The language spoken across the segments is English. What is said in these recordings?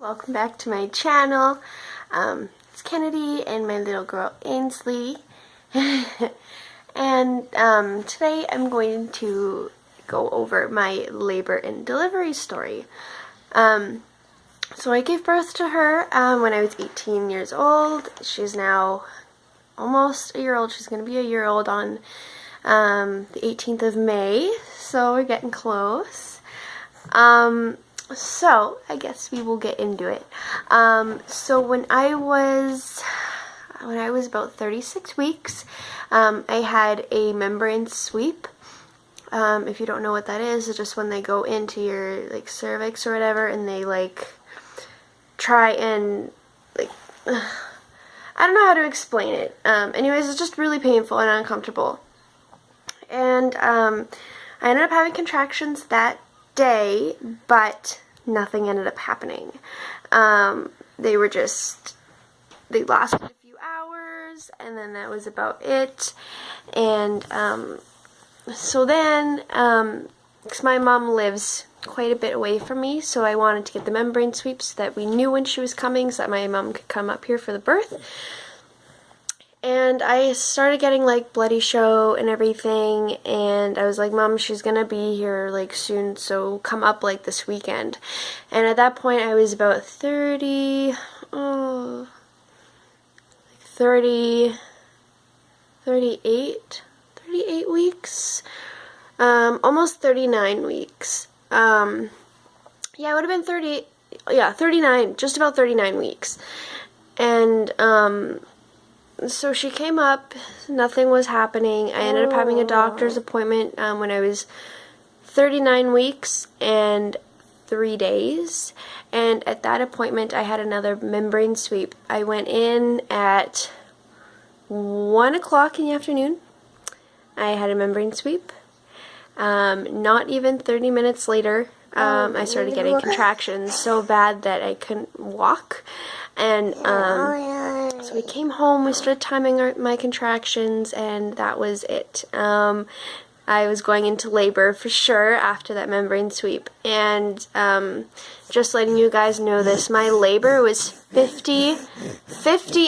Welcome back to my channel. It's Kennedy and my little girl Ainsley. And today I'm going to go over my labor and delivery story. So I gave birth to her when I was 18 years old. She's now almost a year old. She's going to be a year old on the 18th of May. So we're getting close. So I guess we will get into it. So when I was about 36 weeks, I had a membrane sweep. If you don't know what that is, it's just when they go into your cervix or whatever, and they try and I don't know how to explain it. Anyways, it's just really painful and uncomfortable. And I ended up having contractions that day, but nothing ended up happening. They lasted a few hours, and then that was about it. And so then, because my mom lives quite a bit away from me, so I wanted to get the membrane sweep so that we knew when she was coming, so that my mom could come up here for the birth. And I started getting bloody show and everything, and I was like, Mom, she's gonna be here soon, so come up this weekend. And at that point I was about 38 weeks, almost 39 weeks. Yeah, it would have been 39, just about 39 weeks. And so she came up, nothing was happening. I ended up having a doctor's appointment when I was 39 weeks and 3 days. And at that appointment, I had another membrane sweep. I went in at 1 o'clock in the afternoon. I had a membrane sweep. Not even 30 minutes later, I started getting contractions so bad that I couldn't walk. And so we came home, we started timing my contractions, and that was it. I was going into labor for sure after that membrane sweep. And just letting you guys know this, my labor was 50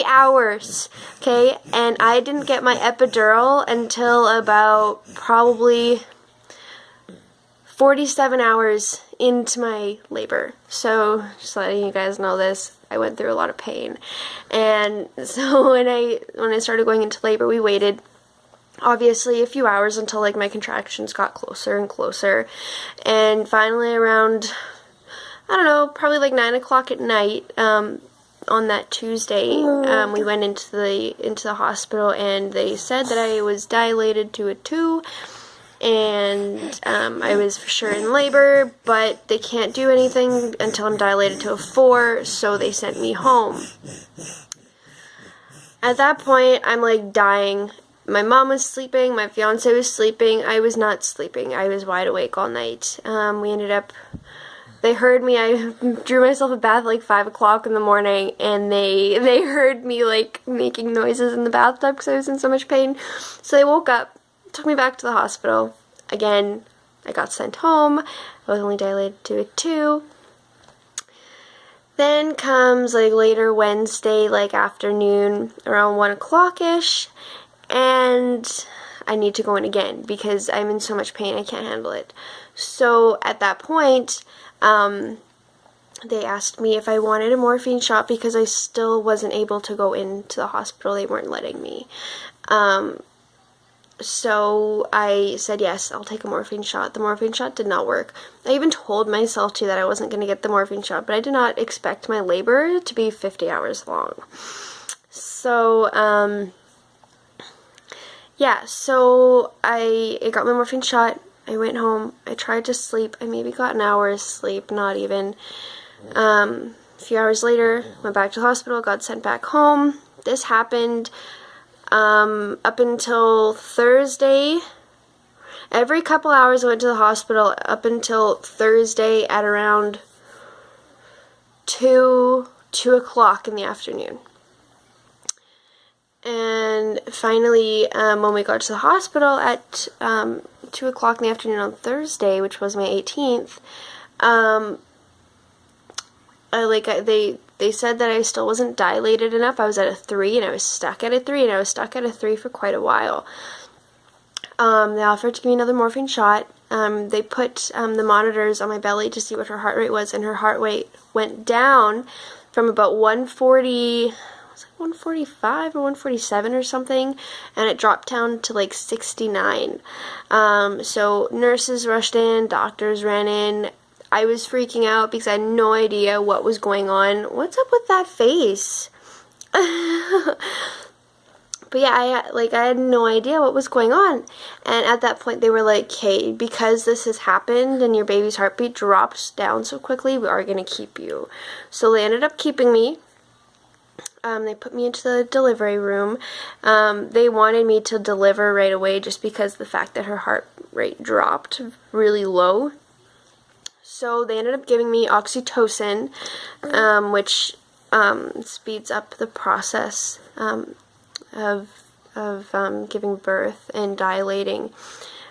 hours, okay? And I didn't get my epidural until about probably 47 hours into my labor. So just letting you guys know this, I went through a lot of pain. And so when I started going into labor, we waited obviously a few hours until my contractions got closer and closer. And finally around, I don't know, probably 9 o'clock at night, on that Tuesday, we went into the hospital, and they said that I was dilated to a 2. And I was for sure in labor, but they can't do anything until I'm dilated to a 4, so they sent me home. At that point, I'm dying. My mom was sleeping, my fiance was sleeping, I was not sleeping. I was wide awake all night. They heard me, I drew myself a bath at 5 o'clock in the morning, and they heard me making noises in the bathtub because I was in so much pain. So they woke up, took me back to the hospital. Again, I got sent home. I was only dilated to a 2. Then comes later Wednesday, afternoon, around 1 o'clock-ish, and I need to go in again because I'm in so much pain I can't handle it. So at that point, they asked me if I wanted a morphine shot because I still wasn't able to go into the hospital. They weren't letting me. So I said, yes, I'll take a morphine shot. The morphine shot did not work. I even told myself, too, that I wasn't going to get the morphine shot, but I did not expect my labor to be 50 hours long. So, yeah, so I got my morphine shot. I went home. I tried to sleep. I maybe got an hour's sleep, not even. A few hours later, went back to the hospital, got sent back home. This happened up until Thursday. Every couple hours I went to the hospital up until Thursday at around 2 o'clock in the afternoon. And finally, when we got to the hospital at 2 o'clock in the afternoon on Thursday, which was May 18th, they said that I still wasn't dilated enough. I was at a 3 and I was stuck at a 3 and I was stuck at a 3 for quite a while. They offered to give me another morphine shot. They put the monitors on my belly to see what her heart rate was, and her heart rate went down from about 140, was it 145 or 147 or something, and it dropped down to like 69. So nurses rushed in, doctors ran in. I was freaking out because I had no idea what was going on. What's up with that face? But yeah, I had no idea what was going on. And at that point, they were like, hey, because this has happened and your baby's heartbeat drops down so quickly, we are going to keep you. So they ended up keeping me. They put me into the delivery room. They wanted me to deliver right away just because the fact that her heart rate dropped really low. So they ended up giving me oxytocin, which speeds up the process of giving birth and dilating.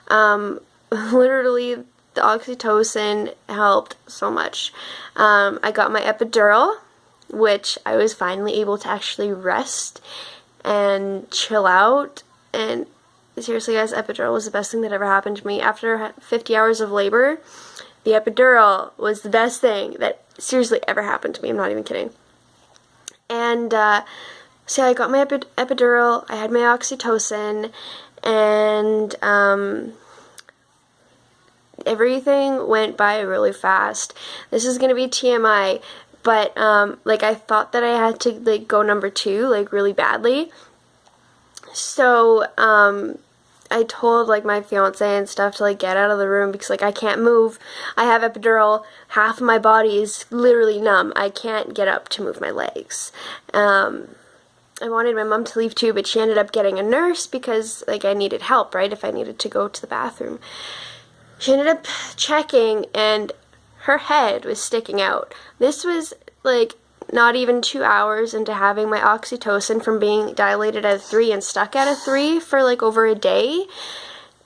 Literally, the oxytocin helped so much. I got my epidural, which I was finally able to actually rest and chill out. And seriously, guys, epidural was the best thing that ever happened to me. After 50 hours of labor, the epidural was the best thing that seriously ever happened to me. I'm not even kidding. And so I got my epidural, I had my oxytocin, and everything went by really fast. This is gonna be TMI, but I thought that I had to go number 2 really badly. So I told my fiance and stuff to get out of the room because I can't move. I have epidural. Half of my body is literally numb. I can't get up to move my legs. I wanted my mom to leave too, but she ended up getting a nurse because I needed help, right? If I needed to go to the bathroom. She ended up checking and her head was sticking out. This was not even 2 hours into having my oxytocin from being dilated at a 3 and stuck at a 3 for over a day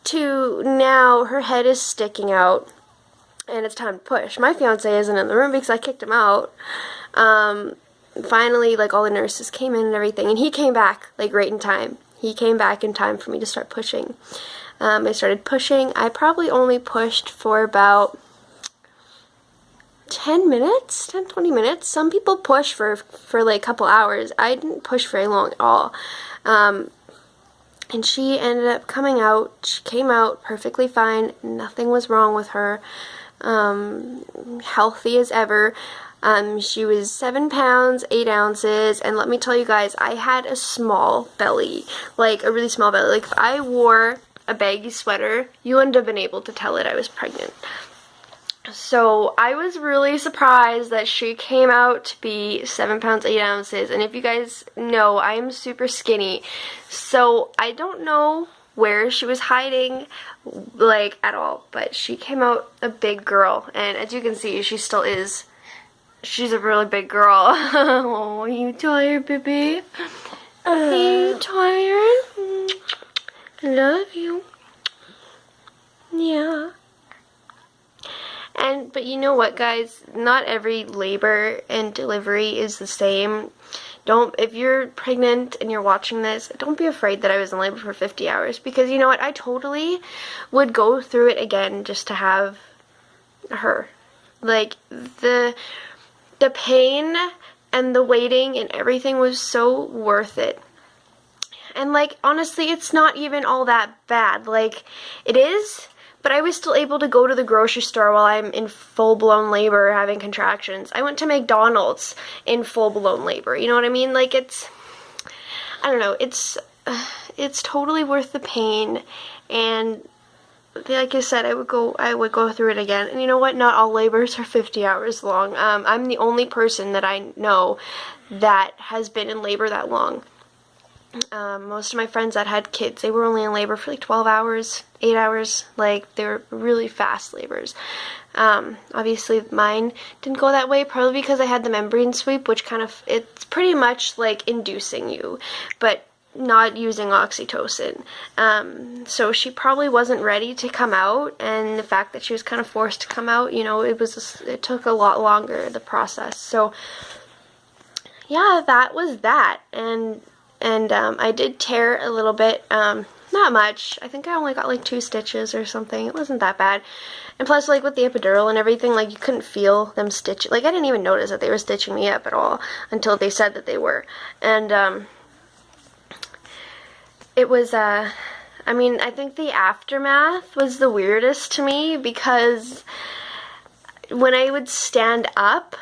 to now her head is sticking out and it's time to push. My fiance isn't in the room because I kicked him out. Finally, all the nurses came in and everything, and he came back right in time. He came back in time for me to start pushing. I started pushing. I probably only pushed for about 10 minutes, 20 minutes. Some people push for a couple hours. I didn't push very long at all. And she ended up coming out. She came out perfectly fine. Nothing was wrong with her. Healthy as ever. She was 7 pounds, 8 ounces, and let me tell you guys, I had a small belly, a really small belly. If I wore a baggy sweater, you wouldn't have been able to tell that I was pregnant. So I was really surprised that she came out to be 7 pounds, 8 ounces, and if you guys know, I'm super skinny, so I don't know where she was hiding, at all, but she came out a big girl, and as you can see, she still is. She's a really big girl. Oh, are you tired, baby? Are you tired? Love you. Yeah. But you know what, guys? Not every labor and delivery is the same. If you're pregnant and you're watching this, don't be afraid that I was in labor for 50 hours. Because you know what? I totally would go through it again just to have her. The pain and the waiting and everything was so worth it. And honestly, it's not even all that bad. It is, but I was still able to go to the grocery store while I'm in full-blown labor having contractions. I went to McDonald's in full-blown labor. You know what I mean? I don't know. It's totally worth the pain, and like I said, I would go through it again. And you know what? Not all labors are 50 hours long. I'm the only person that I know that has been in labor that long. Most of my friends that had kids, they were only in labor for 12 hours, 8 hours. They were really fast labors. Obviously mine didn't go that way, probably because I had the membrane sweep, which it's pretty much inducing you. But not using oxytocin. So she probably wasn't ready to come out, and the fact that she was kind of forced to come out, it took a lot longer, the process. So yeah, that was that. And I did tear a little bit, not much. I think I only got like 2 stitches or something. It wasn't that bad. And plus, like, with the epidural and everything, like, you couldn't feel them stitch. Like, I didn't even notice that they were stitching me up at all until they said that they were. And it was, I mean, I think the aftermath was the weirdest to me, because when I would stand up,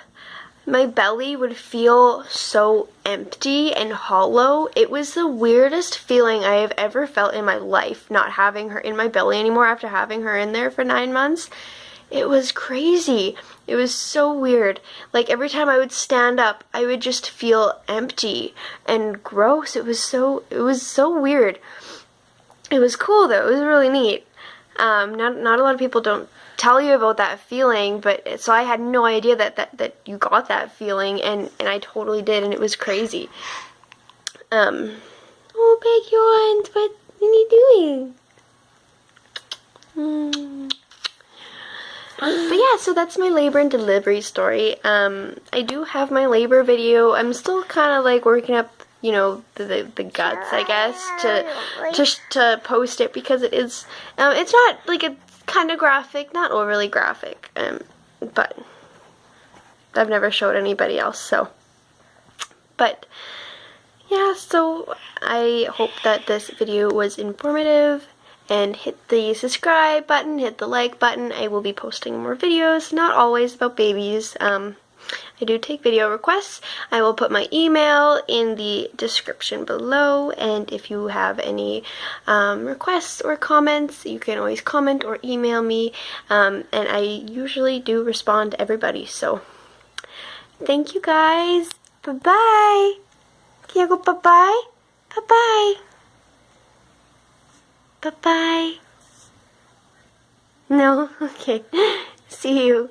my belly would feel so empty and hollow. It was the weirdest feeling I have ever felt in my life, not having her in my belly anymore after having her in there for 9 months. It was crazy. It was so weird. Like, every time I would stand up, I would just feel empty and gross. It was so weird. It was cool though. It was really neat. Not a lot of people don't tell you about that feeling, but so I had no idea that you got that feeling, and I totally did, and it was crazy. Oh, big yawns, what are you doing? But yeah, so that's my labor and delivery story. I do have my labor video. I'm still kind of like working up, the guts, I guess, to post it, because it is, it's not like a kind of graphic, not overly graphic, but I've never showed anybody else, so. But yeah, so I hope that this video was informative, and hit the subscribe button, hit the like button. I will be posting more videos, not always about babies. I do take video requests. I will put my email in the description below, and if you have any requests or comments, you can always comment or email me, and I usually do respond to everybody. So thank you guys. Bye-bye. Can you go bye-bye? Bye-bye. Bye-bye. No? Okay. See you.